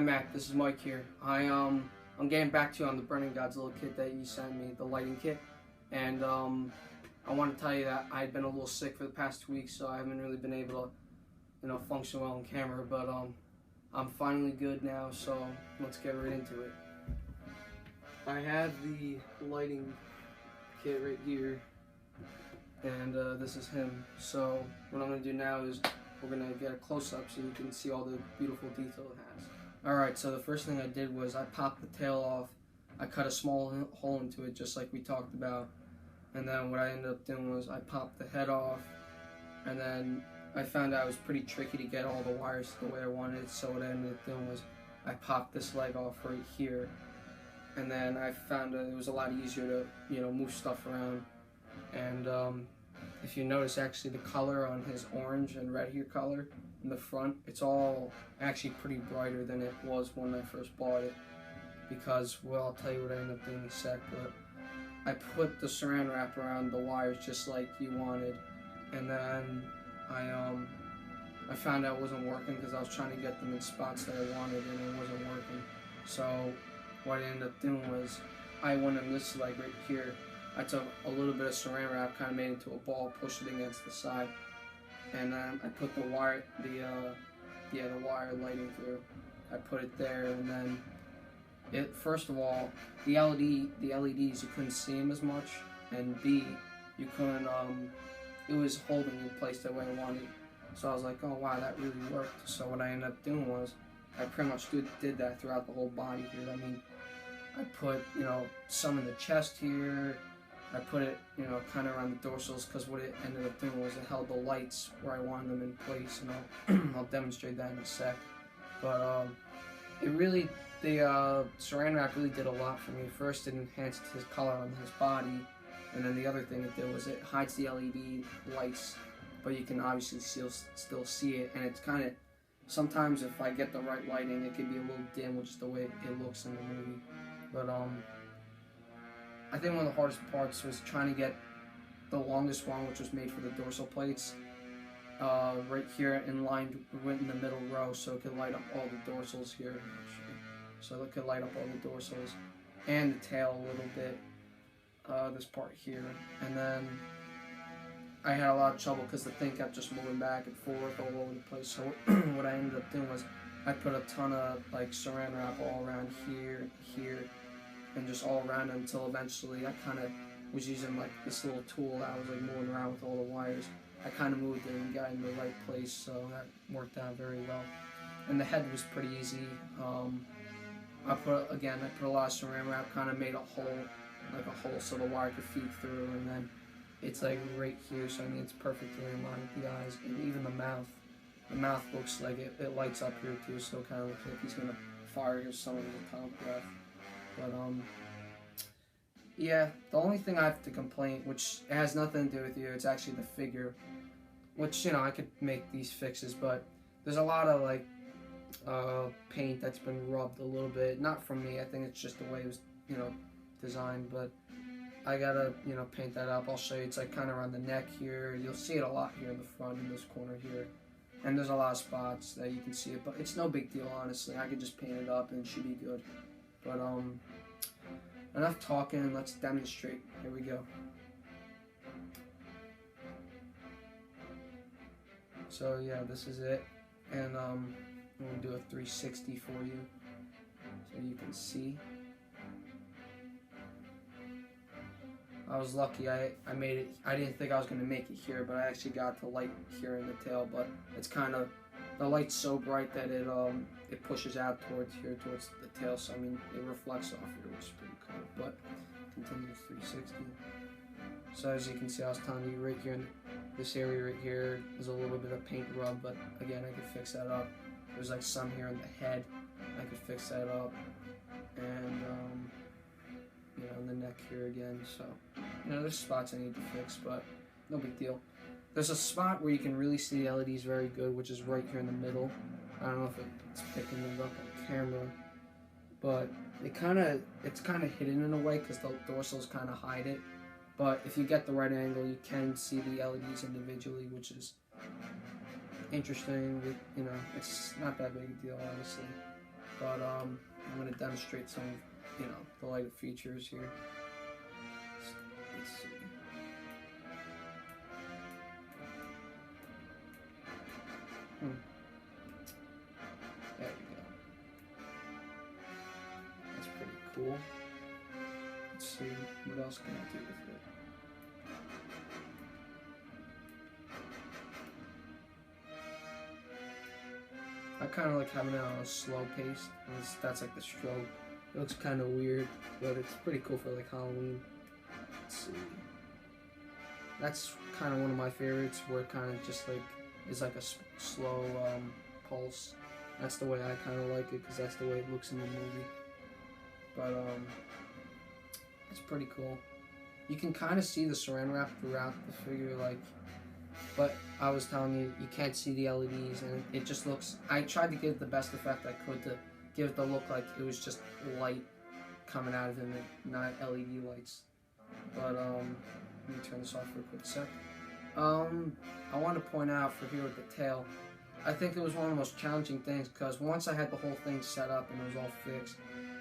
Matt, this is Mike here. I'm getting back to you on the burning Godzilla kit that you sent me, the lighting kit, and I want to tell you that I've been a little sick for the past 2 weeks, so I haven't really been able to, function well on camera. But I'm finally good now, so let's get right into it. I have the lighting kit right here, and this is him. So what I'm gonna do now is we're gonna get a close-up so you can see all the beautiful detail it has. Alright, so the first thing I did was I popped the tail off. I cut a small hole into it just like we talked about. And then what I ended up doing was I popped the head off. And then I found out it was pretty tricky to get all the wires the way I wanted. So what I ended up doing was I popped this leg off right here. And then I found that it was a lot easier to, move stuff around. And if you notice, actually the color on his orange and red here color in the front, it's all actually pretty brighter than it was when I first bought it, because, well, I'll tell you what I ended up doing in a sec, but I put the saran wrap around the wires just like you wanted, and then I found out it wasn't working because I was trying to get them in spots that I wanted and it wasn't working. So what I ended up doing was I went on this leg right here. I took a little bit of saran wrap, kind of made it into a ball, pushed it against the side, and then I put the wire lighting through. I put it there, and then first of all, the LEDs, you couldn't see them as much, and B, you couldn't it was holding in place the way I wanted. So I was like, oh wow, that really worked. So what I ended up doing was I pretty much did that throughout the whole body here. I mean, I put some in the chest here. I put it, kind of around the dorsals, because what it ended up doing was it held the lights where I wanted them in place, and I'll demonstrate that in a sec. But the saran wrap really did a lot for me. First, it enhanced his color on his body, and then the other thing it did was it hides the LED lights, but you can obviously still see it, and it's kind of, sometimes if I get the right lighting, it can be a little dim, which is the way it looks in the movie. But I think one of the hardest parts was trying to get the longest one, which was made for the dorsal plates, right here in line, went in the middle row, so it could light up all the dorsals here. So it could light up all the dorsals and the tail a little bit, this part here. And then I had a lot of trouble because the thing kept just moving back and forth all over the place. So what I ended up doing was I put a ton of saran wrap all around here, and just all around until eventually I kind of was using this little tool that I was moving around with all the wires. I kind of moved it and got in the right place, so that worked out very well. And the head was pretty easy. I put a lot of saran wrap, kind of made a hole so the wire could feed through, and then it's right here, so I mean it's perfectly in line with the eyes, and even the mouth. The mouth looks like it lights up here too, so it kind of looks like he's gonna fire some of his atomic breath. But yeah, the only thing I have to complain, which has nothing to do with you, it's actually the figure, which I could make these fixes, but there's a lot of paint that's been rubbed a little bit. Not from me, I think it's just the way it was designed, but I gotta paint that up. I'll show you. It's kind of around the neck here. You'll see it a lot here in the front, in this corner here. And there's a lot of spots that you can see it, but it's no big deal, honestly. I could just paint it up and it should be good. But enough talking, let's demonstrate. Here we go. So yeah, this is it, and I'm gonna do a 360 for you so you can see. I was lucky, I made it. I didn't think I was going to make it here, but I actually got the light here in the tail, but it's kind of, the light's so bright that it pushes out towards the tail, so I mean, it reflects off here, which is pretty cool, but continues 360. So as you can see, I was telling you right here in this area right here, there's a little bit of paint rub, but again, I could fix that up. There's some here in the head, I could fix that up, and in the neck here again, so there's spots I need to fix, but no big deal. There's a spot where you can really see the LEDs very good, which is right here in the middle. I don't know if it's picking it up on camera, but it's kind of hidden in a way because the dorsals kind of hide it. But if you get the right angle, you can see the LEDs individually, which is interesting. It's not that big a deal, honestly. but I'm going to demonstrate some, you know, the lighted features here. Let's see. There we go. That's pretty cool. Let's see, what else can I do with it? I kind of like having it on a slow pace. That's like the stroke. It looks kind of weird, but it's pretty cool for like Halloween. Let's see. That's kind of one of my favorites, where it kind of just like is like a slow pulse. That's the way I kind of like it, because that's the way it looks in the movie. But it's pretty cool. You can kind of see the saran wrap throughout the figure, like. But I was telling you, you can't see the LEDs, and it just looks. I tried to give the best effect I could to give it the look like it was just light coming out of him, and not LED lights. But let me turn this off for a quick sec. I want to point out for here with the tail, I think it was one of the most challenging things, because once I had the whole thing set up and it was all fixed,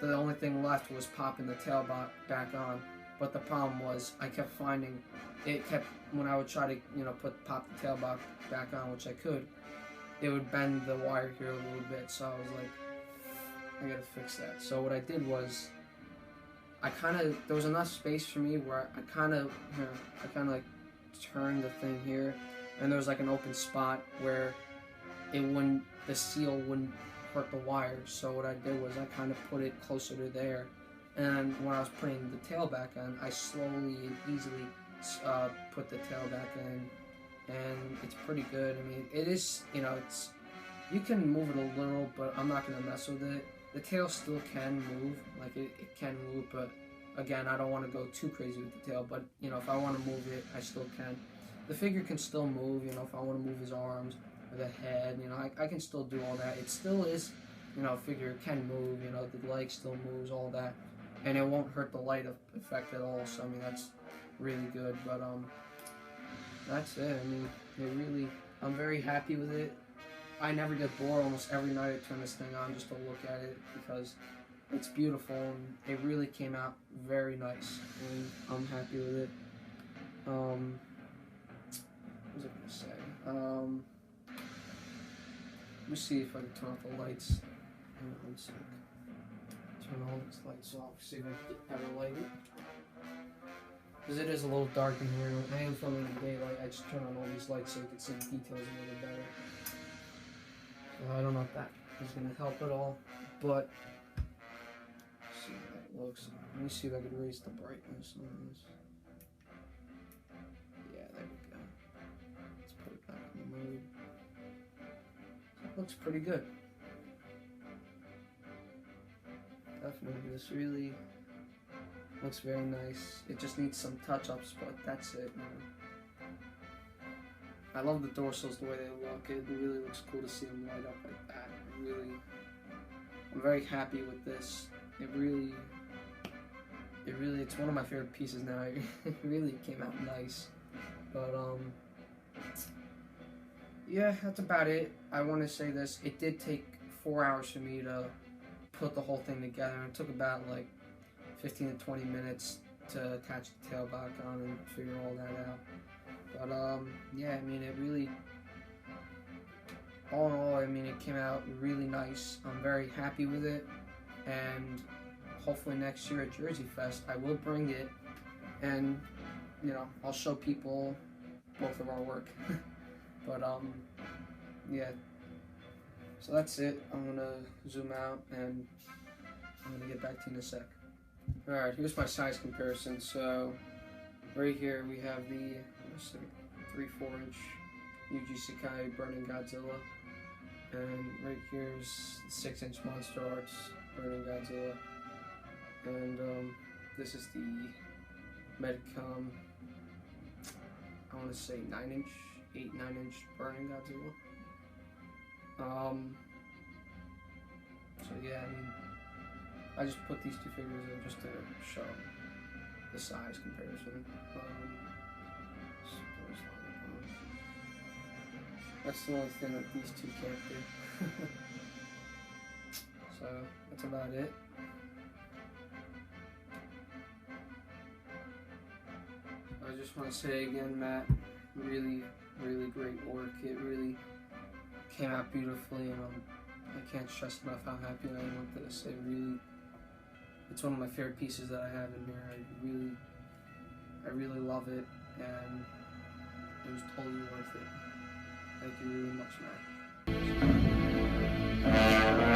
the only thing left was popping the tail back on. But the problem was I kept finding it kept, when I would try to, you know, pop the tail back on, which I could, it would bend the wire here a little bit. So I was like, I gotta fix that. So what I did was, there was enough space for me where I kind of like turned the thing here, and there was like an open spot where the seal wouldn't hurt the wire. So what I did was I kind of put it closer to there, and when I was putting the tail back on, I slowly and easily put the tail back in, and it's pretty good. I mean, it is, you know, you can move it a little, but I'm not gonna mess with it. The tail still can move, like it can move, but again, I don't want to go too crazy with the tail. But you know, if I want to move it, I still can. The figure can still move, you know, if I want to move his arms or the head, you know, I can still do all that. It still is, you know, a figure can move, you know, the leg still moves, all that, and it won't hurt the light effect at all. So I mean, that's really good. But that's it. I mean, I'm very happy with it. I never get bored. Almost every night I turn this thing on just to look at it, because it's beautiful, and it really came out very nice, and I'm happy with it. What was I gonna say? Let me see if I can turn off the lights. Hang on one sec. Turn all these lights off. See if I can get better lighting. Because it is a little dark in here. I am filming in daylight. I just turn on all these lights so you can see the details a little better. I don't know if that is going to help at all, but let's see how that looks. Let me see if I can raise the brightness on this. Yeah, there we go. Let's put it back in the mode. It looks pretty good. Definitely, this really looks very nice. It just needs some touch-ups, but that's it, man. I love the dorsals, the way they look. It really looks cool to see them light up like that. I'm very happy with this. It's one of my favorite pieces now. It really came out nice. But, yeah, that's about it. I want to say this. It did take 4 hours for me to put the whole thing together. It took about, like, 15 to 20 minutes to attach the tail back on and figure all that out. But, yeah, I mean, it really, all in all, I mean, it came out really nice. I'm very happy with it, and hopefully next year at Jersey Fest, I will bring it, and, you know, I'll show people both of our work. But, yeah, so that's it. I'm gonna zoom out, and I'm gonna get back to you in a sec. Alright, here's my size comparison. So, right here we have the 3-4 inch UG Sakai Burning Godzilla, and right here's the 6-inch Monster Arts Burning Godzilla, and this is the Medicom, I want to say 9-inch, 8-9-inch Burning Godzilla. So yeah, I mean, I just put these two figures in just to show the size comparison. That's the only thing that these two can't do. So that's about it. I just want to say again, Matt, really, really great work. It really came out beautifully, and I can't stress enough how happy I am with this. It's one of my favorite pieces that I have in here. I really love it, and it was totally worth it. Thank you really much, Matt.